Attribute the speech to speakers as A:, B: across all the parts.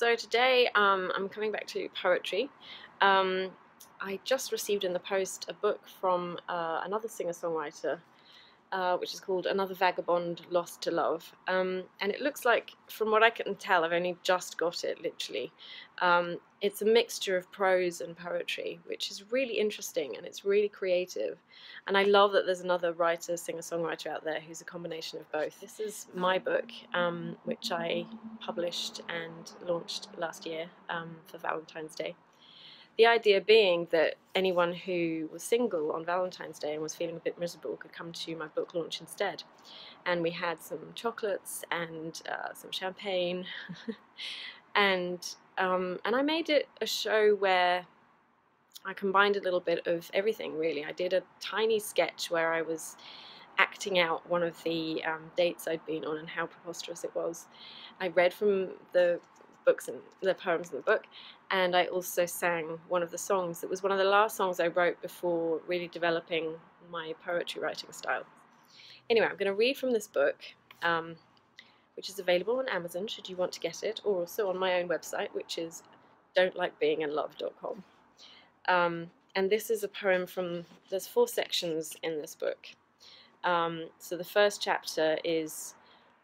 A: So today I'm coming back to poetry. I just received in the post a book from another singer-songwriter, which is called Another Vagabond Lost to Love. And it looks like, from what I can tell, I've only just got it, literally. It's a mixture of prose and poetry, which is really interesting and it's really creative. And I love that there's another writer, singer-songwriter out there who's a combination of both. This is my book, which I published and launched last year for Valentine's Day. The idea being that anyone who was single on Valentine's Day and was feeling a bit miserable could come to my book launch instead. And we had some chocolates and some champagne, and I made it a show where I combined a little bit of everything, really. I did a tiny sketch where I was acting out one of the dates I'd been on and how preposterous it was. I read from the books and the poems in the book, and I also sang one of the songs. It was one of the last songs I wrote before really developing my poetry writing style. Anyway, I'm going to read from this book, which is available on Amazon should you want to get it, or also on my own website, which is don'tlikebeinginlove.com. And this is a poem from, there's 4 sections in this book. So the first chapter is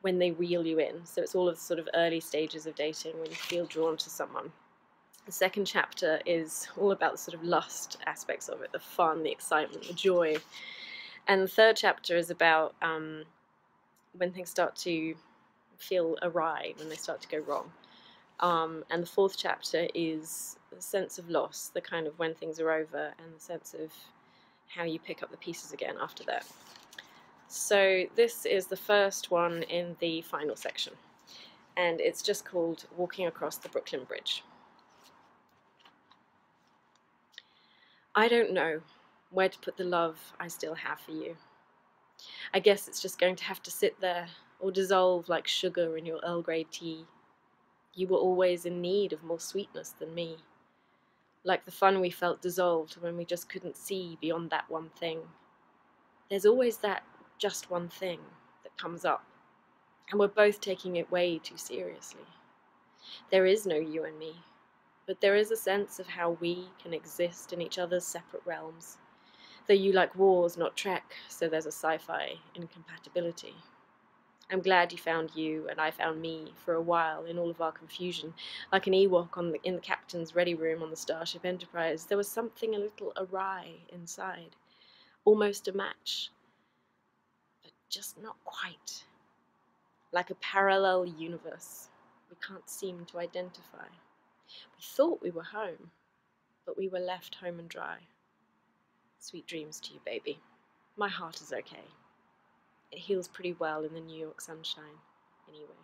A: when they reel you in. So it's all of the sort of early stages of dating when you feel drawn to someone. The second chapter is all about the sort of lust aspects of it, the fun, the excitement, the joy. And the third chapter is about when things start to feel awry, when they start to go wrong. And the fourth chapter is the sense of loss, the kind of when things are over, and the sense of how you pick up the pieces again after that. So this is the first one in the final section, and it's just called Walking Across the Brooklyn Bridge. I don't know where to put the love I still have for you. I guess it's just going to have to sit there or dissolve like sugar in your Earl Grey tea. You were always in need of more sweetness than me, like the fun we felt dissolved when we just couldn't see beyond that one thing. There's always that just one thing that comes up, and we're both taking it way too seriously. There is no you and me, but there is a sense of how we can exist in each other's separate realms. Though you like wars, not Trek, so there's a sci-fi incompatibility. I'm glad you found you and I found me for a while in all of our confusion, like an Ewok in the captain's ready room on the Starship Enterprise. There was something a little awry inside, almost a match, but just not quite. Like a parallel universe we can't seem to identify. We thought we were home, but we were left home and dry. Sweet dreams to you, baby. My heart is okay. It heals pretty well in the New York sunshine, anyway.